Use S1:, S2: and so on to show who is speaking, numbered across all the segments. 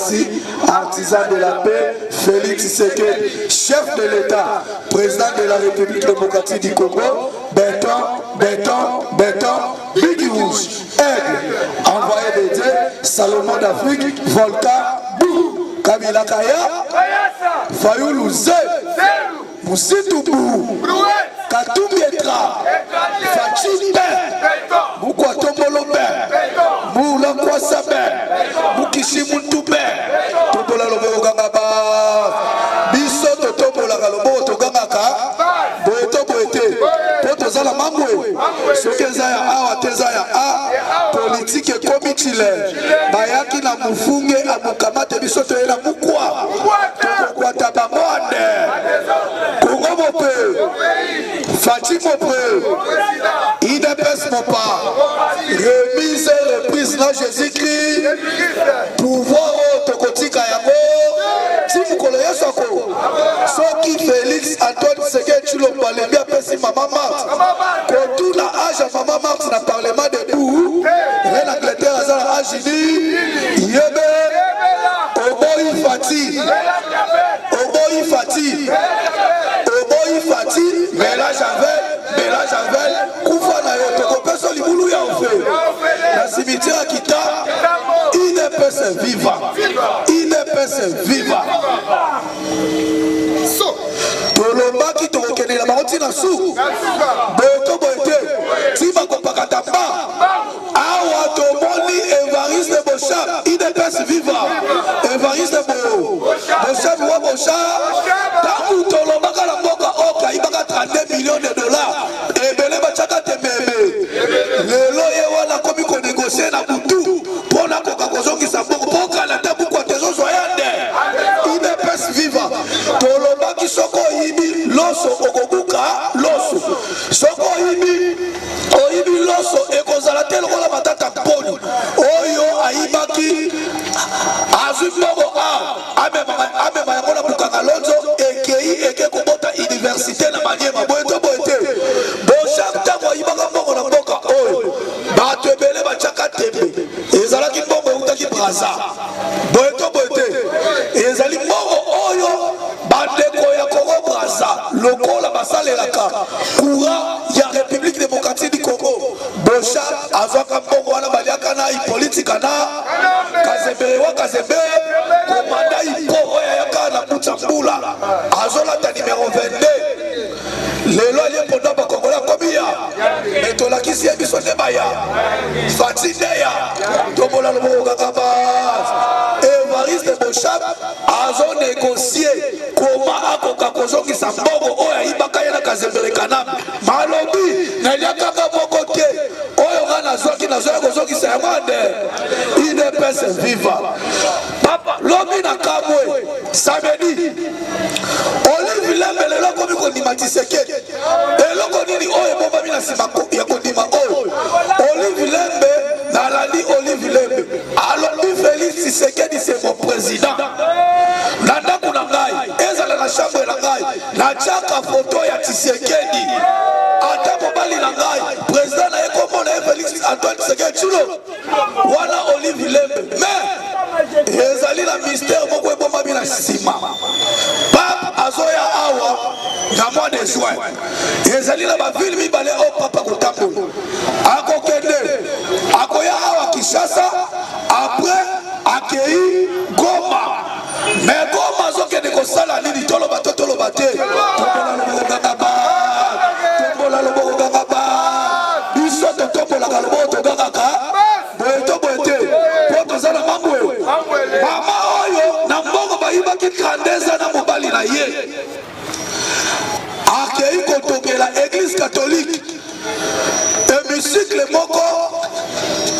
S1: démocratie, artisan de la paix, Félix Tshisekedi, chef de l'État, président de la République démocratique du Congo, Béton, Biggie Rouge, Aigle, envoyé de Dieu, Salomon d'Afrique, Volta, Bou, Kabila Kaya, Fayoulou Zé, Moussitou Bou, Katumbi Etra, Fachi Ben, Moukouatombolo Ben, Moula Kwasa Ben, Moukishimuntu Ben, Tobola Lobo Gangaba, Biso Totobola Galobo Togangaka, Boeto Boete, Potozala Mangwe, Sokezaya A, Tezaya A, politique et comitile, Bayaki na Mufunge, Amukamate Biso Toela Mukwa, Tokwa Tabamonde, Kongo Mope, Fatima Mope, IDPS Mopa, remise et reprise dans Jésus-Christ, pouvoir Tokotika Yango, Tim Koloye Soko, Soki Félix Antoine Tshisekedi Tshilombo Alembi apesi Maman Marthe, Kotou na âge à Maman Marthe na Parlement debout, Reine Angleterre à la Agini, Yebe, Oboyi Fati, Oboyi Fati, Oboyi Fati, Mélange avec, Koufa na Yotoko, personne Liboulou ya Ofe, la cimetière à Kita, IDPS viva, IDPS viva. Tolomba qui tokokene la maroti na sou, Boeto Boete, Tima Kopakatamba, Awa Tomoni Evariste Bochab, IDPS viva, Evariste Bochab wa Bochab, Tamu Tolomba Kalamboka Oka, Ibaka 32 millions de dollars, Ebele Bachaka Temebe, Lelo Yewana komi ko négocier na Boutou, Pona Koka Kozongi Samboko, Poka na Tabu kwa Tezo Soyande, IDPS viva, Tolomba qui Soko Ibi, Loso Okobuka, Loso, Soko Ibi, Oibi Loso, Ekozala Telola Matata Ponu, Oyo Aibaki, Azufogo A, Ame Mayamona Bukanga Lonzo, Ekei, Eke Kubota Université na Maniema, Boeto Boete, Bochab Tango Ibaka Mbongo na Mboka, Oyo, Batebele Bachaka Tembe, Ezalaki Mbongo Utaki Braza, Boeto Boete, Ezali Mbongo Oyo, Bandeko ya Kongo Braza, Lokola Basalelaka, Koura ya République démocratique du Congo, Bochab, Azwaka Mbongo wana Baliaka na Ipolitika na, Kazembe wa Kazembe, Komanda Ipo Oya Yaka na Mutambula, Azola ta numéro 22, Lelo aliye Ponda Bakongola Komia, Metola Kisi ya Biso Nebaya, Fatineya, Tobola Lobo Gagabaz, Evariste Bochab, Azo négocier, Koma Akoka Kozongi Sambongo, Oya Ibaka Yana Kazembe Kanam, Malobi, Naliaka Mokote, Oyo Gana Zoki na Zoya Kozongi Sayamande, IDPS viva. Papa, Lobi na Kamwe, Samedi, Olive Lembe lelo komi kondima Tshisekedi, eloko nini oyo bomba mina simako ya kondima oyo, Olive Lembe, Nalandi Olive Lembe, alobi Félix Tshisekedi c'est mon président, Nanda kuna ngai, ezala na chambre na ngai, na chaka photo ya Tshisekedi, ata mobali na ngai, président na yekomo na Félix Antoine Tshisekedi Tshilombo, wana Olive Lembe, mais ezali na mystère moko ebomba mina sima, Pape Azoya Awa, na mois de juin, ezali na baville mibale o papa kotambola, akokende, akoya Awa Kinshasa, après akei Goma, mais Goma zokende kosala nini toloba toloba te, tombola lobo gangaba, biso tombola galobo to gangaka, boeto boete, poto zala mangwe, mama oyo na mbongo bayiba ki grandeza na mobali na ye, akei kotokela église catholique, hémicycle moko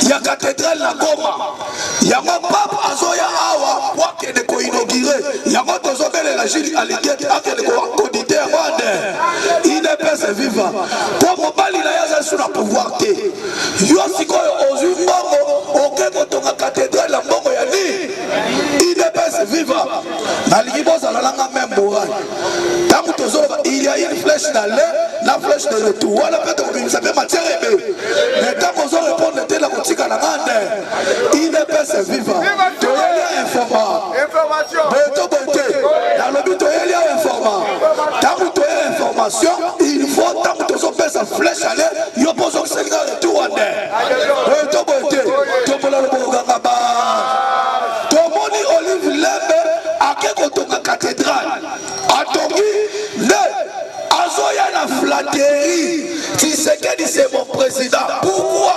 S1: ya cathédrale na Goma, yango Pape Azoya Awa wakende ko inauguré, yango tozobele la Jules Aligete akende ko kodite wande, IDPS viva, po mobali na yaza suna pouvoir te, yo sikoyo ozwi mbongo okeko tonga cathédrale na mbongo ya ni, IDPS viva, nalingi bozala langa memborai, tangu tozoloba il y a une flèche d'aller, la flèche de retour, wala pete kobimisa pe matière ebe, mais tangu ozo répondre te la kotika na ngande, IDPS viva, toyeli informa, formation, il faut tant que tu as sa flèche aller, il y a besoin de se faire le tour en l'air. Tomoni Olive Lembe a quelque cathédrale. A Tongi, Azoya na flatterie. Tshisekedi c'est mon président. Pourquoi?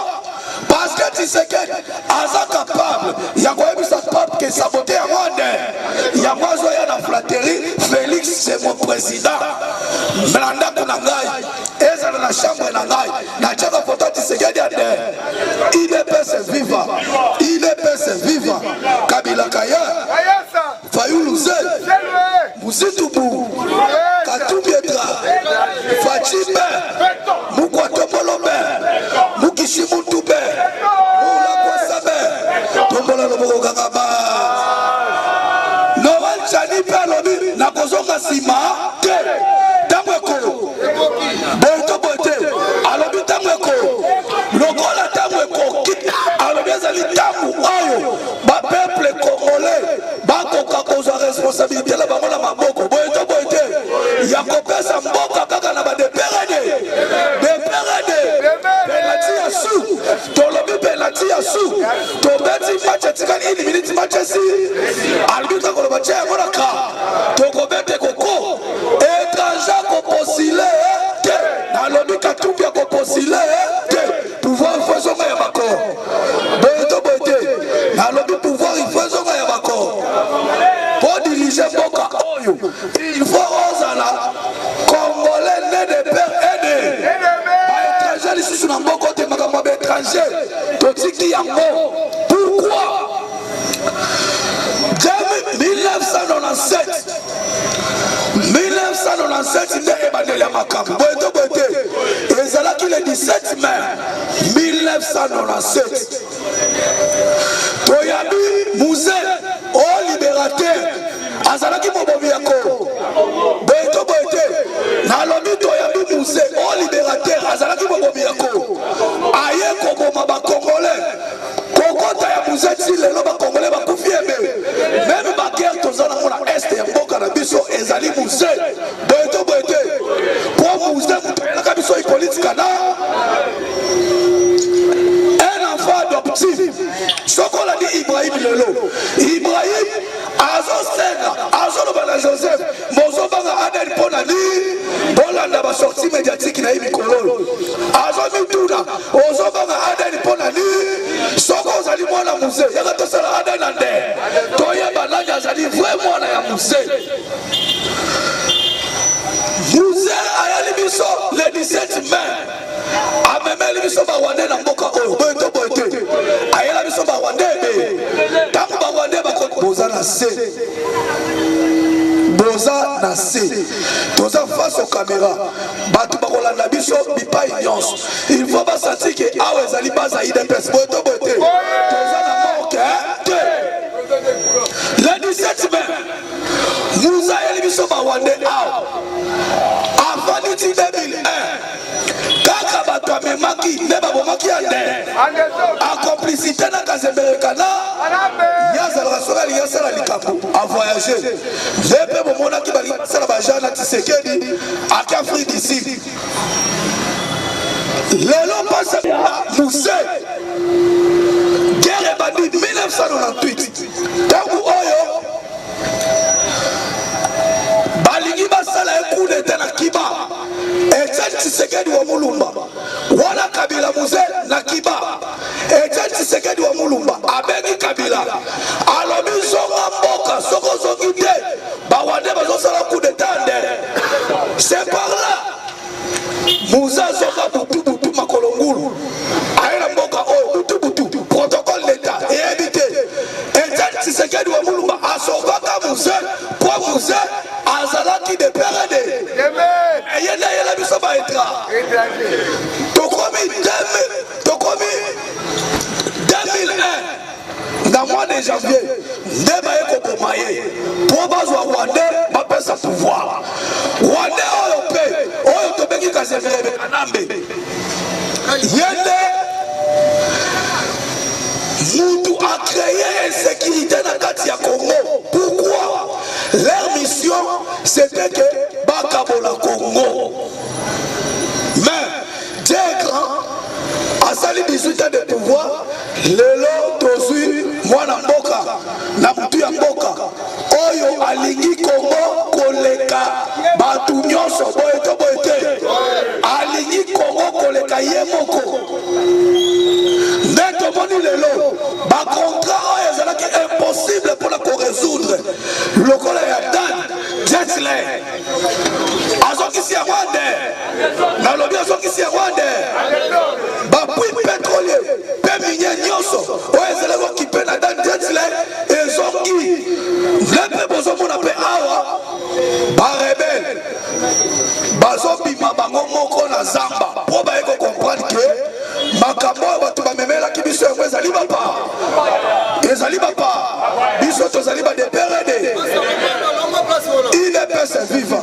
S1: Parce que Tshisekedi est capable. Il y a quoi ça pape qui saboté à moi. Il y a moi Azoya na flatterie. Félix c'est mon président. Melanda Kunangai. Eza na chambre nangai. Na chaka photo Tshisekedi a terre. Il est pèse vivant. Il est pèse vivant. Kabila Kaya. Fayoulouze. Mousitoubou. Katoubiedra. Fachibe. Moukwatopolombe. Moukishimutoube. Moulakwasabe. Tombola Loboko Gangaba. Noël Chani Pelobi. Nakozonga Sima. Tamweko. Boito Boite. Alobi Tamweko. Lokola Tamweko. Alobi Azali Tamu. Oyo. Ba peuple congolais. Bakoka koza responsabilité la bango la maboko. Boito Boite. Yakopesa mboka kaka na ba de perade. De perade. Penalty ya sou. Tolobi penalty ya sou. Tobeti match tikani ini minute match si. Albita ko ba cha ngona ka. Tokobete koko. Étranger ko posile te. Na lobi katubia ko posile te. Pouvoir faisons ya bako. Boito Boite. Na lobi pouvoir faisons ya bako. Pour diriger mboka oyo. Il faut osala Congolais né de père aidé. Étranger ici sur Mboko te makambo étranger. Totiki yango. Pourquoi? 1997. 1997 il est ébané la makambo. Boito Boite. Ezalaki le 17 mai 1997. Toyabi Mouzé au libérateur. Azalaki mobomi yako. Boito Boite. Nalobi Toyabi Mouzé au libérateur. Azalaki mobomi yako. Aye koboma ba Congolais. Kokota ya Mouzé ti lelo ba Congolais ba kufiebe. Même ba guerre tozana mona est ya mboka na biso ezali Mouzé. Boito Boite. Pour Mouzé mutela ka biso politique na. Un enfant adoptif. Soko la dit Ibrahim lelo. Ibrahim Azo Bala Joseph, Mozo Banga Adel Ponani, Bolanda ba sortie médiatique na Ibi Kololo. Azo Mituna, Ozo Banga Adel Ponani, Soko Zali Mwana Mouzé, Yagato Sala Adel Nande, Toya Balaga Zali vraiment na ya Mouzé. Mouzé Ayali Biso le 17 mai. Amemeli Biso Bawande na Mboka Oyo, Boito Boite. Ayala Biso Bawande be. Tamu Bawande bakot Boza na se. Boza na se. Toza face aux caméras. Batu Bakolanda Biso bipa ignorance. Il faut pas sentir que Awe Zali Baza IDPS. Boito Boite. Toza na Moke. Le 17 mai. Mouza Ayali Biso Bawande Awe. Avant 2001. Kaka bato amemaki neba bomaki ande en complicité na Kazeberekana yazala sokali yasala likapo a voyager vepe bomona ki bali sala bajana Tshisekedi à Afrique d'ici lelo passe Mouzé guerre bandi 1998 tangu oyo balingi basala coup d'état na Kiba Etienne Tshisekedi wa Mulumba wana Kabila Mouzé na Kiba Etienne Tshisekedi wa Mulumba abegi Kabila alobi zonga mboka soko zongi te bawande bazosala coup d'état c'est par là Mouzé zonga butu makolongulu ayela mboka oyo butu protocole d'état et évité Etienne Tshisekedi wa Mulumba asovaka Mouzé pour Mouzé azalaki de perede eyenda yela biso ba etra tokomi 2001 dans mois de janvier nde baye kokoma ye po bazwa Rwanda bapesa pouvoir Rwanda oyo mpe oyo tobengi Kazeberekana Nambe yende mutu a créé insécurité dans kati ya Congo. Pourquoi? Leur mission c'était que Bakabola Congo. asali 18 ans de pouvoir lelo tozwi mwana mboka na mutu ya mboka oyo alingi Kongo koleka batu nyonso boye to boye te alingi Kongo koleka ye moko nde tomoni lelo bakontrat oyo ezalaki impossible mpona koresoudre lokola ya Dan Jetler azokisi yango ande nalobi azokisi yango ande bapui pétrolier mpe minier nyonso oyo ezalaki okipe na Dan Jetler ezongi nde bozomona mpe awa barebele bazobima bango moko na zamba mpo baye kokomprendre ke makambo oyo bato bamemelaki biso yango ezali bapa biso tozali badeperede UDPS viva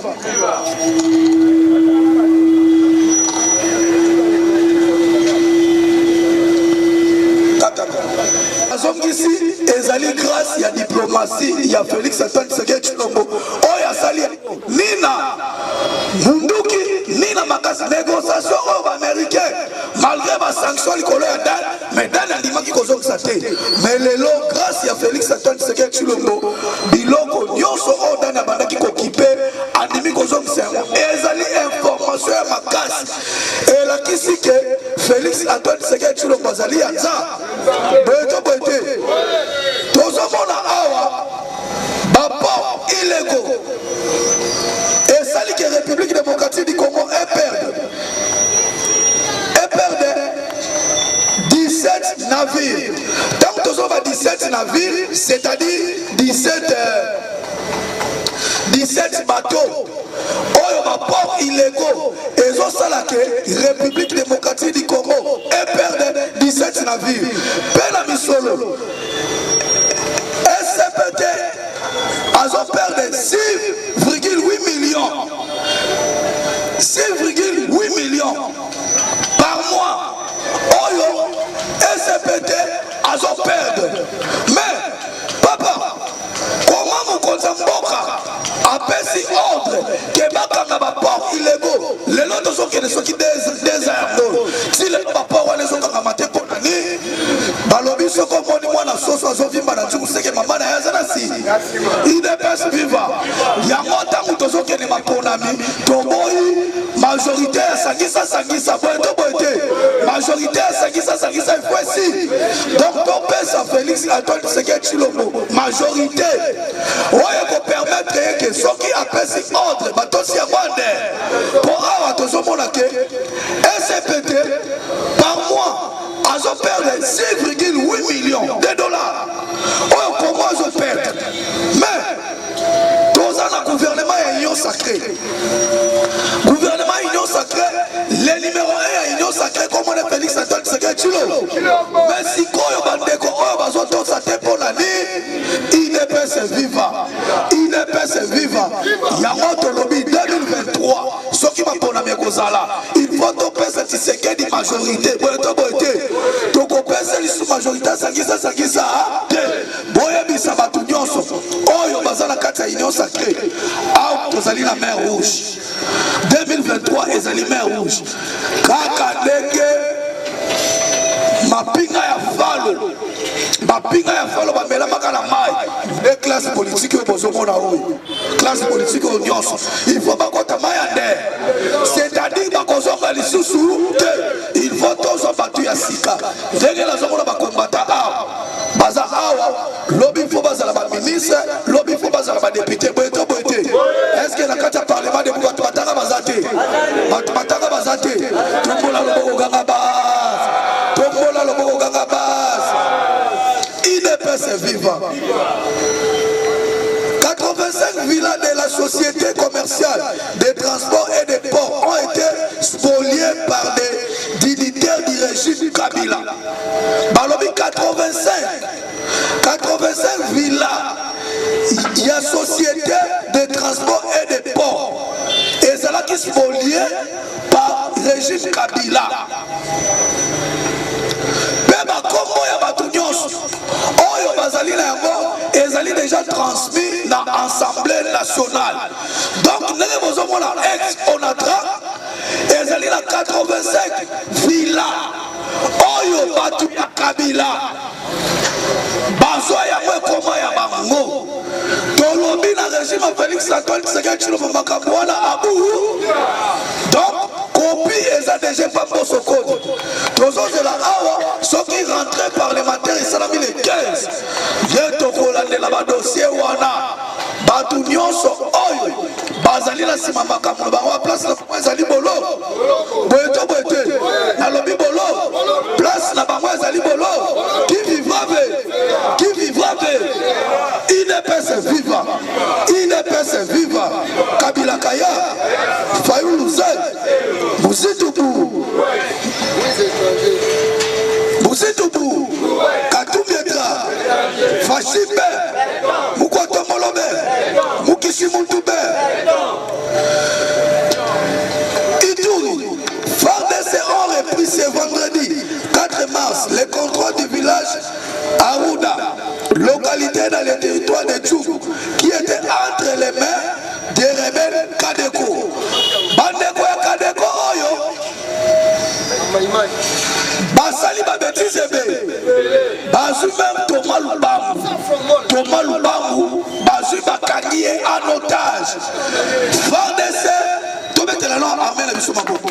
S1: azongisi ezali grâce ya diplomatie ya Félix Antoine Tshisekedi Tshilombo oyo asali nina munduki nina makasi négociation oyo baaméricain malgré basanction likolo ya Dan mais Dan andimaki kozongisa te mais lelo grâce ya Félix Antoine Tshisekedi Tshilombo biloko nyonso oyo Dan abandaki kokipe andimi kozongisa yango ezali information ya makasi elakisi ke Félix Antoine Tshisekedi Tshilombo azali ya nza boye tozomona awa baport illégaux esali ke République démocratique du Congo perde 17 navires. Tant que nous avons 17 navires, c'est-à-dire 17 bateaux oyo baport illégaux ezosala ke République démocratique du Congo perde 17 navires mpe na misolo SCPT azo perdre 6,8 millions 6,8 millions par mois oyo SCPT azo perdre mais papa comment mokonzi mboka apesi ordre ke bakanga baport illégaux lelo tozokende soki des heures si lelo baport wana ezokangama te mpona nini balobi soko omoni mwana soso azovimba na njuku seke mama na ye aza na si UDPS viva yango ntango tozokende maponami toboyi majorité ya sangisa boye to boye te majorité ya sangisa ifo esi donc topesa Félix Antoine Tshisekedi Tshilombo majorité oyo kopermettre ye ke soki apesi ordre batosi yango ande mpo awa tozomona ke SCPT par mois azo perdre 6,8 millions de dollars oyo Congo azo perdre mais toza na gouvernement ya union sacrée le numéro 1 ya union sacrée comme on Félix Antoine Tshisekedi Tshilombo mais sikoyo bandeko oyo bazotosa te mpona nini UDPS viva yango tolobi 2023 soki baponami ekozala il faut topesa Tshisekedi majorité boye to boye te tokopesa lisu majorité asangisa te boyebisa bato nyonso oyo baza na kati ya union sacrée awa tozali na mer rouge 2023 ezali mer rouge kaka ndenge mapinga ya falo bamelamaka na mai e classe politique oyo bozomona oyo classe politique oyo nyonso il faut bakota mai ya nde c'est-à-dire bakozonga lisusu te il faut tozwa bato ya sika ndenge nazomona bakombata awa baza awa lobi fo bazala baministre lobi fo bazala badepute boye to boye te estce na kati ya parlement de bato batanga baza te bato batanga baza te tombola loboko ganga base UDPS viva 85 villas de la société commerciale des transports et des ports ont été spoliées par des dignitaires du régime Kabila. Balobi 85 villas, il y a société de transport et des ports. Et c'est là qui spoliées par le régime Kabila. Kombo ya bato nyonso oyo bazali na yango ezali déjà transmis dans l'Assemblée nationale. Donc ndenge bozomona ex onatra ezali na 85 villas oyo batu ya kabila bazwa yango ekoma ya bango tolobi na régime ya Félix Antoine Tshisekedi Tshilombo makambo wana abu donc kopi eza déjà pas poso kodi tozozela awa soki rentrée parlementaire esalami le 15 ye tokolandela badossier wana batu nyonso oyo bazali na nsima makambo na bango ya place na bango ezali bolo boye to boye te nalobi bolo place na bango ezali bolo qui vivra ve IDPS viva IDPS viva Kabila Kaya Fayulu Zay Buzitubu Katumietra Fashibe Mukoto Molobe Mukishimuntube Ituri FARDC ont repris ce vendredi 4 mars le contrôle du village Aouda, localité dans le territoire de Tchouk, qui était entre les mains des rebelles Kadeko. Bandeko ya Kadeko oyo basali ba bêtise be bazu même Thomas Lubangu bazu bakangi en otage FARDC to betela no armée na biso maboko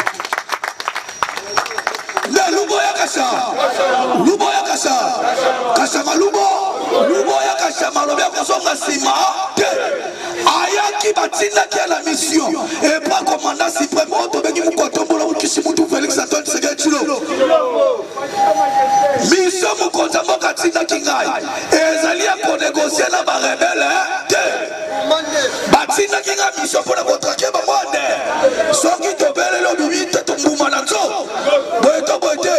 S1: Lubo ya kasha lubo ya kasha malobi akozonga nsima te ayaki batindaki ya la mission epa commandant suprême oyo tobengi mokotombola okisi mutu Félix Antoine Tshisekedi Tshilombo mission mokonzi ya mboka atindaki ngai ezali ya konegocie na barebele te batindaki ngai mission mpona kotrake bango ade soki tobeleli obimi te tombuma na nzo boye to boye te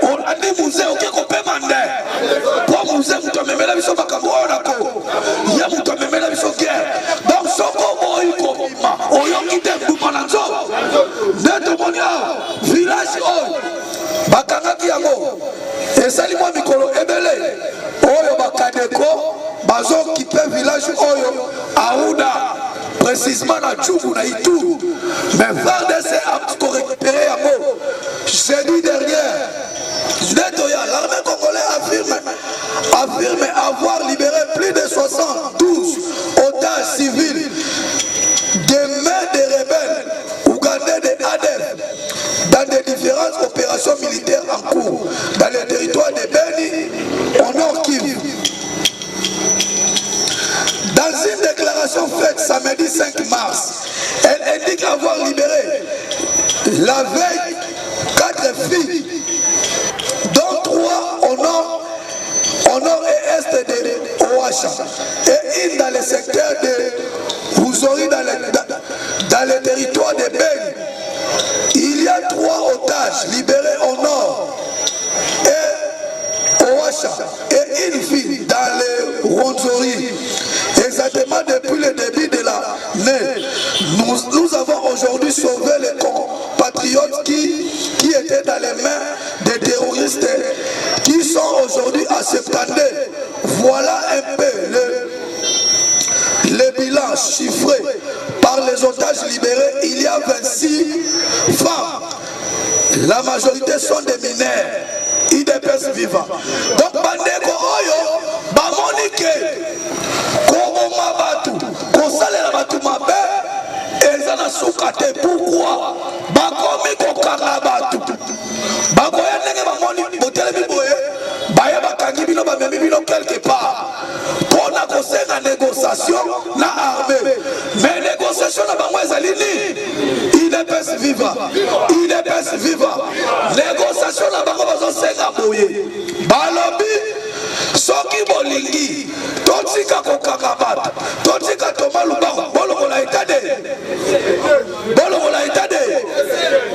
S1: olandi muze oke kopema nde po muze mutu amemela biso makambo oyo nako ye mutu amemela biso guerre donc soko boyi kobima oyoki te mbuma na nzo nde tomoni awa village oyo bakangaki yango esali mwa mikolo ebele oyo bakadeko bazokipe village oyo Aouda précisément na Tchougou na Ituri mais FARDC a récupéré yango jeudi dernier l'armée congolaise affirme avoir libéré plus de 72 otages civils des mains des rebelles ougandais de ADF dans des différentes opérations militaires en cours dans le territoire de Beni au nord Kivu. Dans une déclaration faite samedi 5 mars, elle indique avoir libéré la veille 4 filles, dont 3 au nord et est de Oacha et une dans le secteur de Ruzori dans le territoire de Beni. Il y a 3 otages libérés au nord et Oacha et une fille dans le Ruzori. Exactement depuis le début de l'année, nous avons aujourd'hui sauvé les compatriotes qui étaient dans les mains des terroristes qui sont aujourd'hui à Septandé. Voilà un peu le bilan chiffré par les otages libérés. Il y a 26 femmes. La majorité sont des mineurs. IDPS vivants. Donc, Bandeko Oyo, Bamonike, Koboma Batu, Kosalela Batu Mabe, Ezana Soukate. Pourquoi? Bakomi Kokara Batu. Bakoya Nege Bamoni, Botele Biboye, Baya Bakangi Bino Bamemi Bino quelque part. Pour la conseil de négociation, la armée. Mais négociation na Bangwa Zalini. IDPS vivant. IDPS vivant. Négociation na Bangwa Bazosenga Boye. Balobi. Soki bolingi. Totika Kokakabata. Totika Thomas Lubangu. Bologola Itade. Bologola Itade.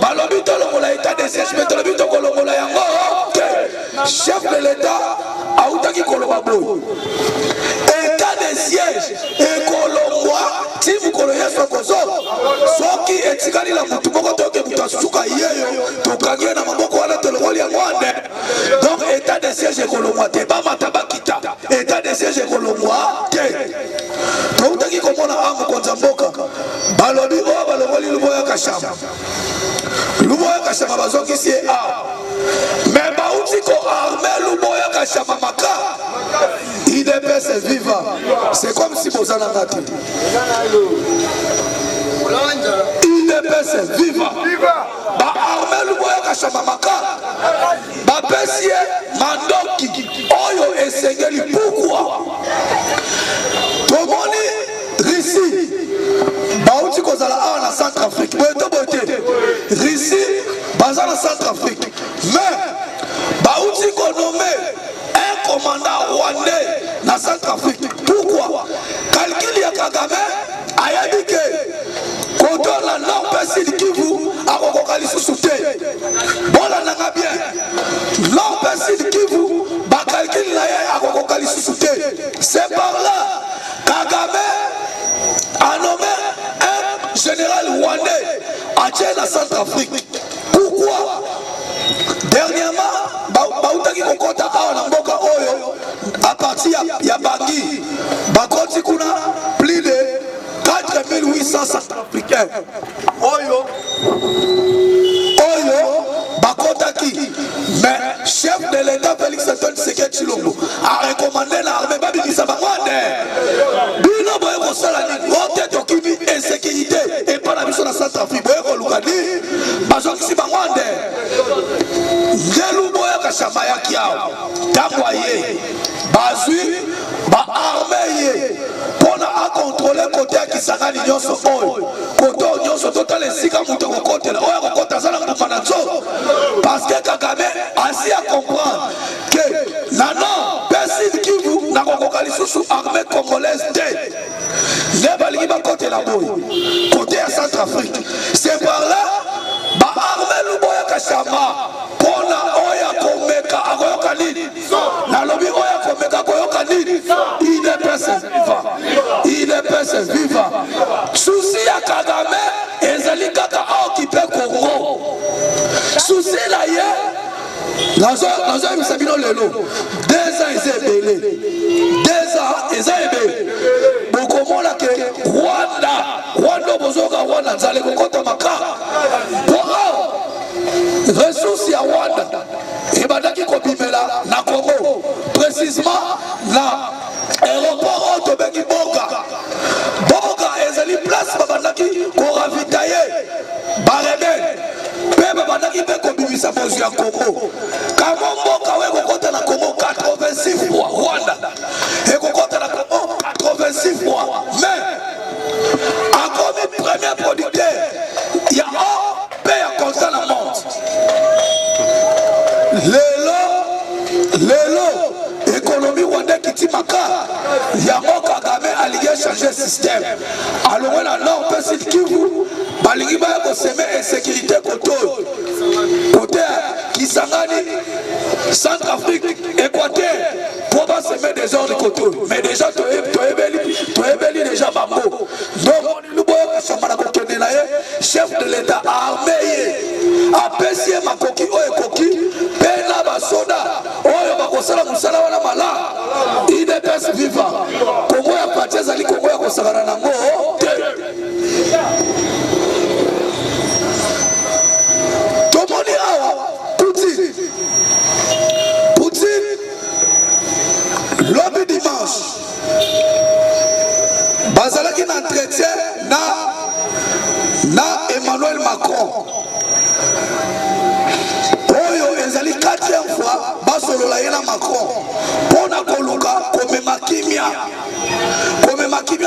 S1: Balobi Tologola Itade. Siège Tolobi Tokologola Yango. Chef de l'État. Aoutaki Kolobablo. État de siège. Et Kolomwa. Si vous connaissez son kozo. Soki etikali la mutu moko toke mutasuka yeyo. Tokangie na maboko wana tolongoli ya mwande. Donc état de siège et Kolomwa. Teba matabakita. État de siège et Kolomwa. Toutaki komona amu konzamboka. Balobi oa balongoli luboya kashama. Luboya kashama bazoki siye a. Mais Bautiko armé Luboya Kashamamaka. IDPS viva. C'est comme si Bozana Nati. IDPS viva. Ba armé Luboya Kashamamaka. Ba Bessie Mandoki. Oyo Esengeli. Pourquoi? Tomoni Rissi. Baouti Kozala a en Centrafrique. Rissi, Bazar en Centrafrique. Mais Baouti Konomé, un commandant rwandais dans Centrafrique. Pourquoi? Calcul ya Kagame a dit que quand on a nord-pest Kivu a Kokokali sous-souté. Bon, là, on a bien. Nord-pest Kivu, ba calcul là a Kokokali sous-souté. C'est par là Kagame a nommé un général rwandais à Tchèque, Centrafrique. Pourquoi? Dernièrement, Baoutaki Kokota a Mboka Oyo, à partir de Bangui, Bakoti Kuna, plus de 4800 Centrafricains. Oyo, Bakotaki, mais chef de l'État Félix Antoine Tshisekedi Tshilombo a recommandé l'armée Babi Sabamwande. Bino Boye Kosalani, Ote Tokimi, insécurité, et pas la mission de Centrafrique. Boye Kolukani, Bazok Sibamwande. Nelu Boye Kashamaya Kiao, Tamwaye, Bazui, Ba armée, pour à contrôler côté qui s'en Nyonso Oyo, côté Nyonso total et Sika Mouto côté, Oyo Kota Zala Kumananzo. Parce que Kagame a si à comprendre que Nanon, Pessid Kivu, n'a pas sous armée congolaise d'elle. Les Balingi va côté la boue, côté à Centrafrique. C'est par là, bah armée Luboya Kashama, pour la Oya Komeka, Agoyokanid, la lobby Oya Komeka, Agoyokanid, il est personne vivant. Il est personne vivant. Souci à Kagame, et Zalikaka a occupé Congo. Souci là, Nazo Sabino Lelo, 2 ans ils sont belés. 2 ans ils sont belés. Beaucoup moins là que Rwanda Bozoga Rwanda, Zale Kokota Maka. Ressources à Rwanda. Et Badaki Kobimela, na Congo. Précisément, na aéroport Otobeki Boga. Boga, ils ont place Babandaki pour ravitailler. Barebe. Babandaki peut Kobimisa Bozu à Congo. Kamombo Kawe Kokota na Congo 86 fois. Rwanda. Et Kokota na Congo 86 fois. Mais, encore mes premiers producteurs, il y a un pays à constant la monte. Lélo, économie rwandaise qui timaka, il y a un Kagame allié changer le système. Alors, on a nord, Pessid Kivu, Balingi va semer insécurité côté Kisangani, Centrafrique, Équateur, pour pas semer des ordres côté. Mais déjà, tu es déjà bambo. Donc, nous chef de l'État armé, apprécié ma coquille, coquille, pena basoda, oyo bakosala musala wana mala, IDPS vivant. Congo ya parti ezali Congo ya kosakana nango te. Tomoni awa, Poutine, lobby dimanche, bazalaki na entretien na Emmanuel Macron. Oyo ezali 4e fois basolola yena Macron. Pona koluka komema kimia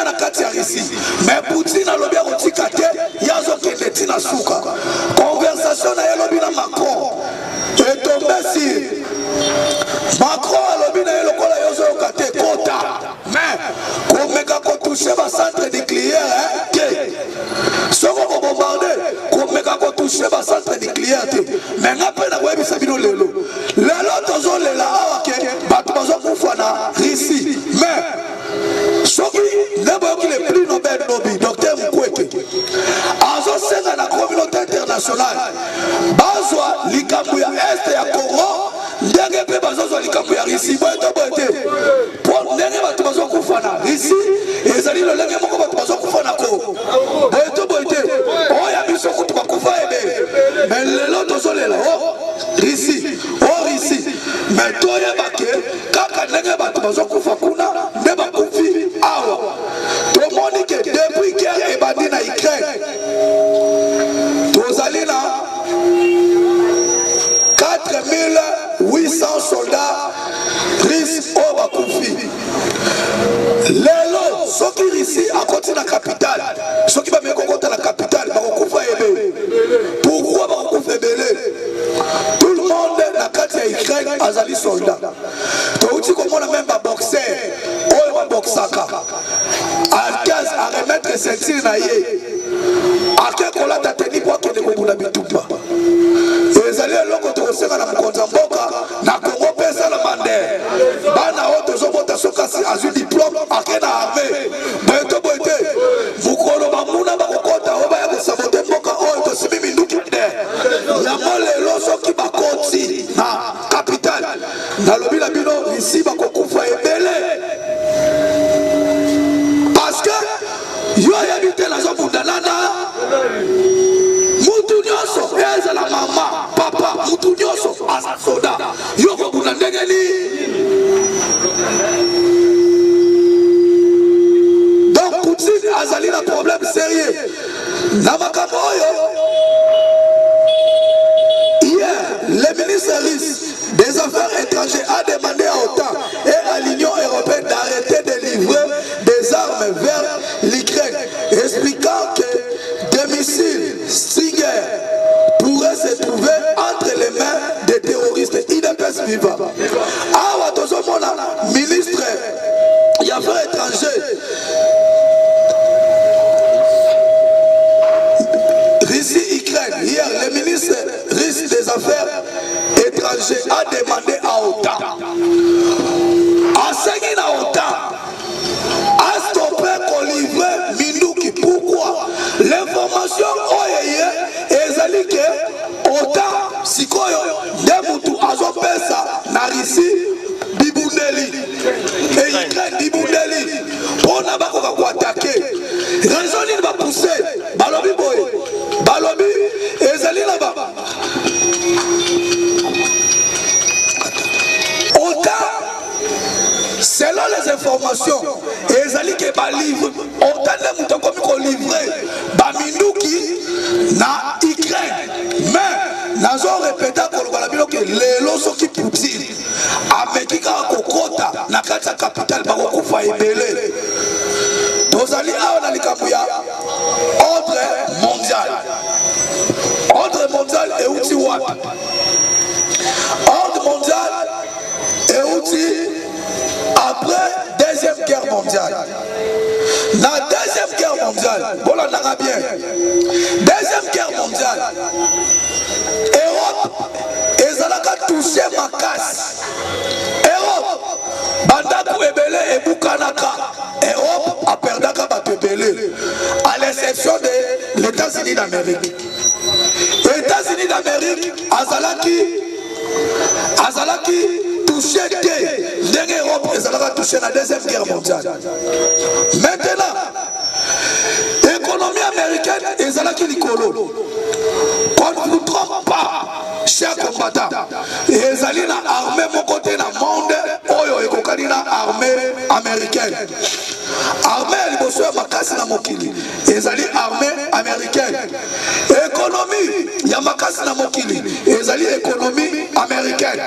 S1: na kati ya Russie. Mais Poutine alobi akotika te yazo kende tina suka. Conversation na yelobi na Macron. Et tombé si Macron alobi na yelokola yozo kate kota. Mais komeka ko toucher ba centre nucléaire soko ko bombarder komeka ko toucher ba centre nucléaire te. Mais ngape na webi sabino lelo tozo lela awa ke bato bazo kufa na Russie. Mais soki nebo ki le prix Nobel Nobel Docteur Mukwege azo senga na communauté internationale bazwa likambo ya este ya Congo ndenge pe bazozwa likambo ya Russie boete po ndenge bato bazo kufa na Russie ezali lo lenge moko bato bazo kufa na Congo boete oya biso kutu bakufa ebe mais lelo tozo lela Russie mais toyeba ke kaka ndenge bato bazokufa kuna nde bakufi awa. Tomoni ke depuis guerre ebandi na Ukraine tozali na 4800 soldats russes oyo bakufi. Lelo soki Russie akoti na capitale, soki bameki kokota na capitale bakokufa ebele. Pourquoi bakokufa ebele? Tout le monde na kati ya Ukraine azali soldat. Touti komona même baboxer oyo baboxaka alkaze a remettre ceinture na ye ake kolata teni po akende kobunda bitupa. Ezali eloko tokosenga na mokonzi ya mboka na Kongo mpe esalama nde bana oyo tozobota sokasi azwi diplome ake na arme boye to boye te mokolo bamuna bakokota oyo baya kosabote mboka oyo tosimi minduki nde yango lelo soki bakoti na capitale nalobi na bino isi bakokufa ebele parce que yo yebi te nazobunda nana mutu nyonso ezala mama papa mutu nyonso aza soda yo kobunda ndenge donc Poutine azali na problème sérieux na makambo oyo. Hier le ministre russe des affaires étrangères a demandé à l'OTAN et à l'Union européenne d'arrêter de livrer des armes vers l'Ukraine, expliquant que des missiles Stinger pourraient se trouver entre les mains des terroristes IDPS vivants. Awa tozomona ministre des affaires étrangères Russie-Ukraine, hier le ministre russe des affaires étrangères a demandé à l'OTAN, enseigner à l'OTAN, à stopper qu'on livre Minouki. Pourquoi? L'information est ezali que OTAN, sikoyo, demutu azopesa na Russie bibundeli et Ukraine bibundeli on a pas quoi attaquer. Raison il va pousser balobi boy balobi ezali là-bas. Selon les informations, ezali ke ba livre otande muto komi ko livrer ba minuki na Ukraine. Mais nazo répéter ko loba bino ke lelo soki Poutine amekika kokota na kati ya capitale ba kokufa ebele. Tozali awa na likambo ya ordre mondial. Ordre mondial euti wapi? Ordre mondial euti après deuxième guerre mondiale. La deuxième guerre mondiale, bon on a bien. Deuxième guerre mondiale, Europe, ezalaka touché ma casse. Europe, bandaku ebele et bukanaka. Europe a perdaka batebele, à l'exception de l'États-Unis d'Amérique. États-Unis d'Amérique, Azalaki touché l'Europe a touché la deuxième guerre mondiale. Maintenant, l'économie américaine est à l'icolo. Qu'on ne vous trompe pas, chers combattants. Les alliés dans l'armée, mon côté dans le monde, oyo et dans l'armée américaine. Armée, elle bosse à ma casse dans mon kili. Les alliés armée américaine. Économie, il y a ma casse dans mon kili. Les alliés économie américaine.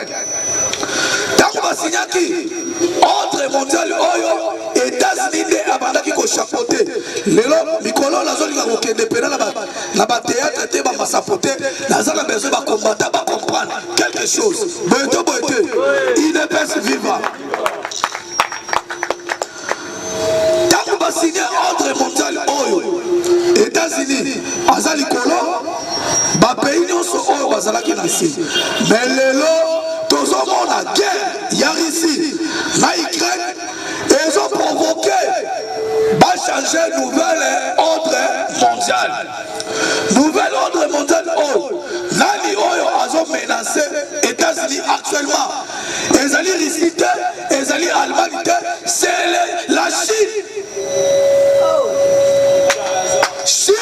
S1: Signaki ordre mondial oyo États-Unis de abandaki ko chapeauter lelo mikolo la zone ko kende pena na ba théâtre te ba masapoter la zone besoin ba combattre ba comprendre quelque chose boyeto il ne peut vivre tant ba signer ordre mondial oyo États-Unis azali kolo ba pays nyonso oyo bazalaki na si mais lelo tozomona la guerre, il y a ici, la Ukraine, ils ont provoqué, va changer nouvel ordre mondial. Nouvel ordre mondial, oh, Nani Oyo a menacé les États-Unis actuellement. Les alliés Russie, les alliés Allemagne, c'est la Chine. Chine,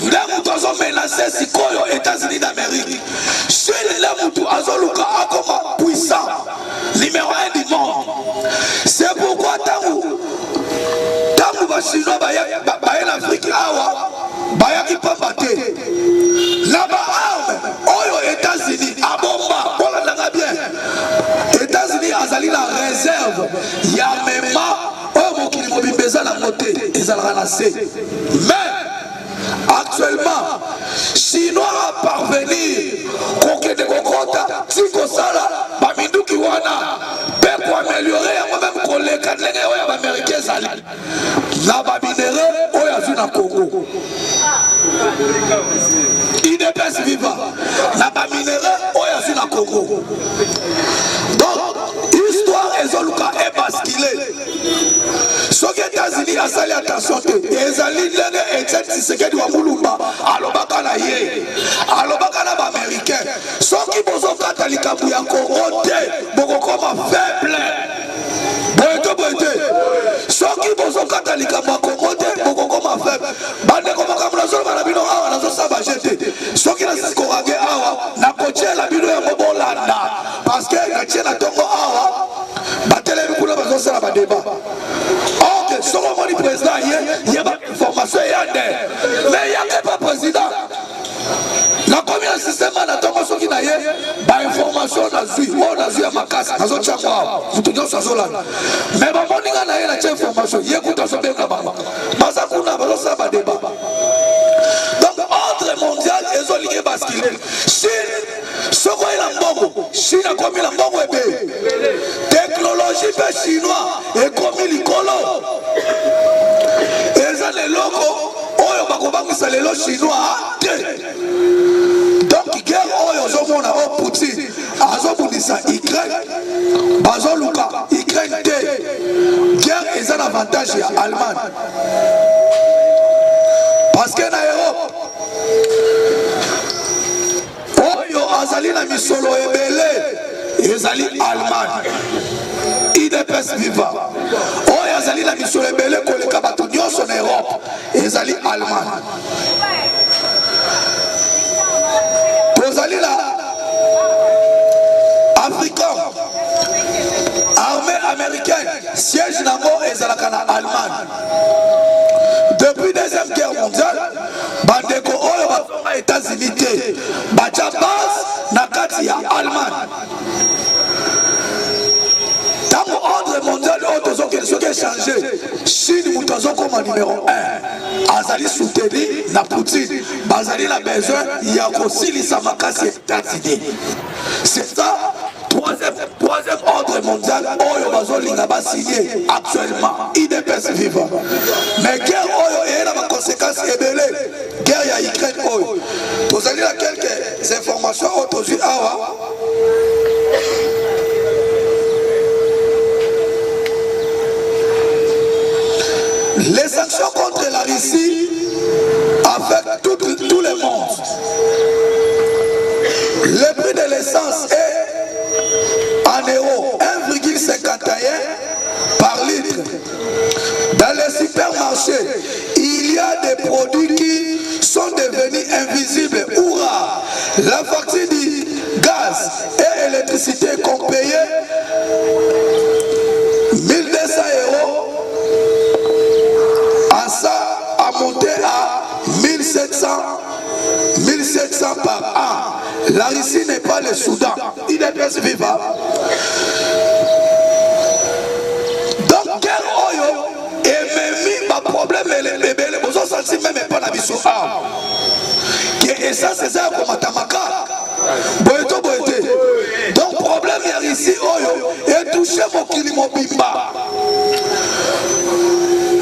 S1: les ont menacé les États-Unis d'Amérique. Chine, les gens ont puissant. réserve ya mema oyo mokili mobimba eza nango te ezalaka na se. Mais actuellement chinois a parvenir kokende kokota ti kosala baminduki wana mpe koameliore yango meme koleka ndenge oyo ya baaméricain ezali na baminere oyo azwi na Congo. IDPS viva na baminere oyo azwi na Congo. Donc histoire ezoluka ebaskile. Soki États-Unis asali attention te ezali ndenge Etienne Tshisekedi wa Mulumba alobaka na ye alobaka na baaméricain soki bozokata likambo ya Congo te bokokoma faible boyete soki bozokata likambo ya Congo te bokokoma faible bandeko makambo nazoloba na bino awa nazosaba jete soki nasikorage awa nakotiela bino yango bolanda parce que natie na tongo awa batelemi kuna bazosala badeba. Ok, solo le président il y a une information mais il n'y a pas président. Na combien de système na tongo soki na ye ba information na zui o na zui makasa na zo changwa futu nyoso zola mais ba moninga na ye na information ye kuta so benga baba basa kuna ba so ba débat. Donc ordre mondial ezolié basculer Chine soko ila mbongo Chine a commis la mbongo ebe technologie pe chinois et commis likolo eza le loko oyo bakobangisa lelo chinois te. Donc guerre oyo ozomona o Poutine azobundisa Ukraine bazoluka Ukraine te guerre eza na avantage ya Allemagne parce que na Europe oyo azali na misolo ebele ezali Allemagne. IDPS viva oyo azali na misolo ebele koleka bato nyonso na Europe ezali Allemagne. Tozali la africain armée américaine siège nango ezalaka na Allemagne. Depuis deuxième guerre mondiale bandeko oyo bafonga États-Unis te bacha base na kati ya Allemagne. Tango ordre mondial oyo tozoki changé Chine mutu azokoma numéro 1 azali soutenu na Poutine bazali na besoin ya kosilisa makasi États-Unis. C'est ça troisième ordre mondial oyo bazolinga basigné actuellement IDPS vivant. Mais guerre oyo et na conséquences ebele guerre ya Ukraine oyo tozali na quelques informations autour awa. Les sanctions contre la Russie affectent tout le monde. Le prix de l'essence est en euros 1,51 par litre. Dans les supermarchés, il y a des produits qui sont devenus invisibles ou rares. La facture du gaz et électricité qu'on payait 1200 € a monté à 1700 par an. La Russie n'est pas le Soudan. Il est bien vivant. Donc, quel oyo et même pas problème les bébés, les beaux sentis même pas la mission. Et ça, c'est ça comme Tamaka. Boeto boete. Donc, problème il y a ici oyo et touché mon kilimo bimba.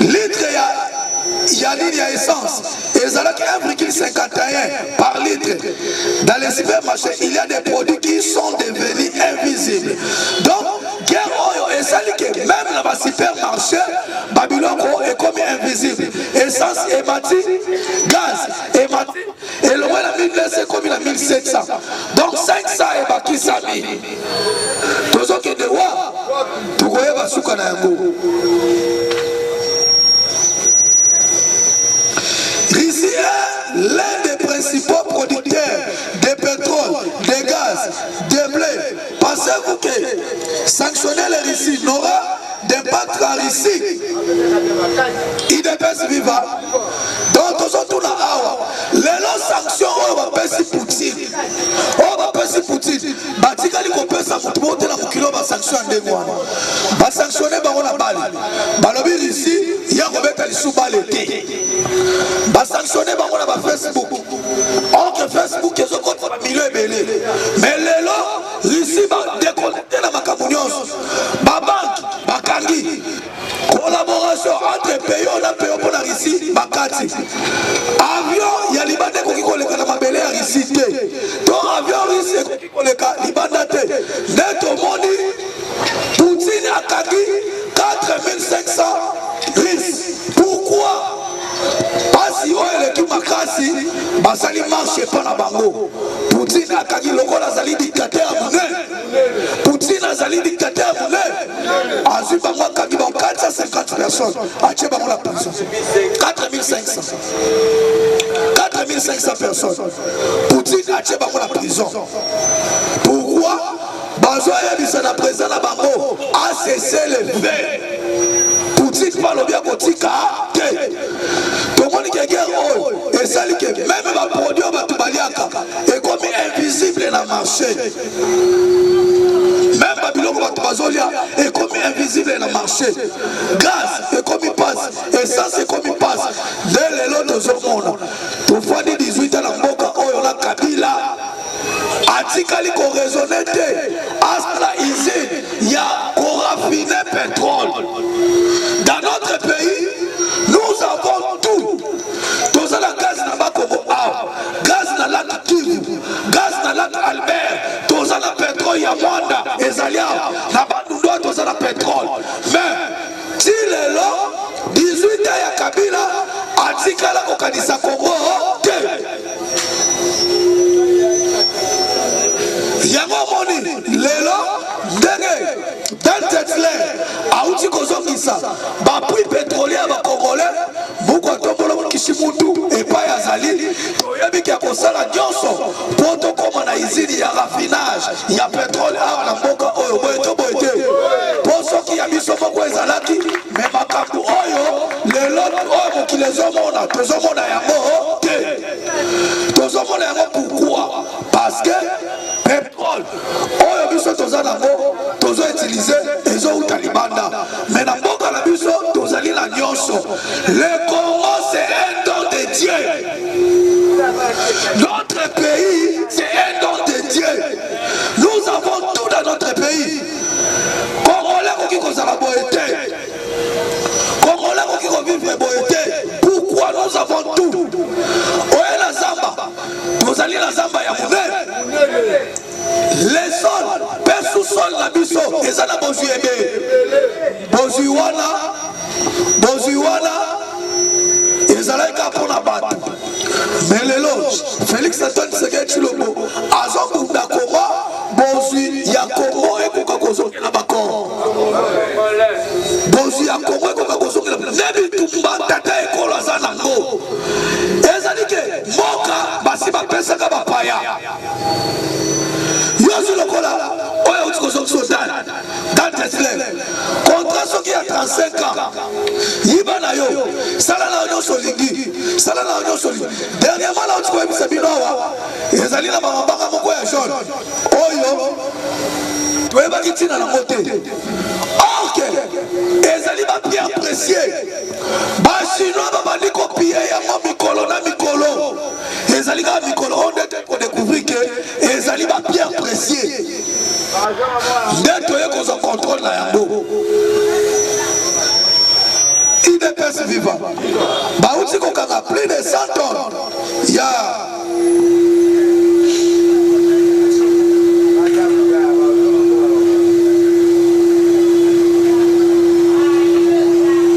S1: Litre il y a ligne à essence et ça là 1,51 par litre. Dans les supermarchés, il y a des produits qui sont devenus invisibles. Donc, guerre oyo et ça que même dans les supermarchés, Babylone est comme invisible. Essence et mati, gaz et mati, et le moins la 1200 c'est comme la 1700. Donc 500 et baki sami. Tous ceux qui devoir, tu voyez basuka na yango. L'un des principaux producteurs de pétrole, de gaz, de blé. Pensez-vous que sanctionner les Russes n'aura d'impact en Russie. IDPS viva. Donc, tous autres là, les sanctions, on va passer Poutine. On va passer Poutine. Batikali kopé ça pour monter la kilo va sanctionner moi. Va sanctionner ba on a balé. Balobi ici, il y a remettre les sous balé. Va sanctionner ba on a Facebook. Or que Facebook ils ont contre milieu belé. Mais les lots ici va déconnecter la macamunios. Ba banque, ba kangi. Collaboration entre pays, on a payé pour la Russie, Bakati. Avion, il y a Libanais qui ont les Canamabélé à Russie. Donc, avion Russie qui ont les Libanais. Net au monde, Poutine a Kaki 4500 Russes. Pourquoi? Parce que l'équipe Makasi, Basali marche pas la bango. Poutine a Kaki, le gars a Zali dictateur à Mounet. Poutine a Zali dictateur à Mounet. Azuba Makaki, 450 personnes. Ache Bango la prison. 4500. 4500 personnes. Poutine a Bango la prison. Pourquoi? Bazoya Bissana présent à Bango a cessé le fait. Poutine parle bien Kotika. Tout le monde qui est guerre, et ça, même les produits est comme invisible dans le marché. Même Babylone est comme invisible dans le marché. Gaz est comme il passe. Essence est comme il passe. Dès les lots de ce monde. Pour faire 18 ans, on a Kabila. Atikali ko raisonné Astra ici, il y a qu'on raffiné pétrole. Dans notre pays, nous avons tout. Tout ça, la gaz n'a pas comme gaz n'a la Kivu, gaz n'a la Albert, tout ça, la pétrole, il y a Mwanda, Ezalia, n'a pas nous doit tout ça, la pétrole. Mais, si les lots, 18 ans, il y a Kabila, Atikala Kokanisa Congo, Yango moni lelo denge dans Tesla auti kozongisa ba prix pétrolier ba congolais buko tombolo kishimutu et pas yazali toyebi ki akosala nyonso poto koma na izini ya raffinage ya pétrole awa na mboka oyo boyeto boyete poso ki ya biso moko ezalaki me makambo oyo lelo oyo mokili ezomona tozomona yango te tozomona yango pourquoi parce que pétrole oyo biso toza nango tozo utiliser ezo uta libanda mais na mboka na biso tozali na nyonso. Le Congo c'est un don de Dieu. Notre pays c'est un don de Dieu. Nous avons tout dans notre pays. Congolais koki kozala boyete, Congolais koki kovivre boyete. Pourquoi nous avons tout? Oye la zamba tozali la zamba ya monene. Les sols, père sous-sol la biso, et ça n'a pas joué. Bozuiwana, et ça n'a pas pour la batte. Mais les loges, Félix Antoine Tshisekedi Tshilombo, Azon Koundakoma, Bozui Yakomo et Kokakozo qui n'a pas corps. Bozui Yakomo et Kokakozo qui n'a pas corps. Nebi Tumba, Tata et Kolazanango. Et ça dit que Moka, Basiba Pesaka Bapaya. Yosu Lokola, Oya Utikozo Sodan, dans Tesla. Contrat ce qui a 35 ans. Yibana yo, Salana Onyo Solingi, Salana Onyo Solingi. Dernièrement, là, Utikozo Bisabinoa, Ezali na Bambanga Moko ya jaune. Oyo, Toeba Kitina na moté. Ok, Ezali ba bien apprécié. Ba chinois ba bandi copier ya Mikolo na Mikolo. Ezali ka Mikolo, on a découvert que Ezali ba bien apprécié. Dès que vous contrôle la yango. IDPS vivant. Bah, on dit qu'on a plus de 100 tonnes. Il y a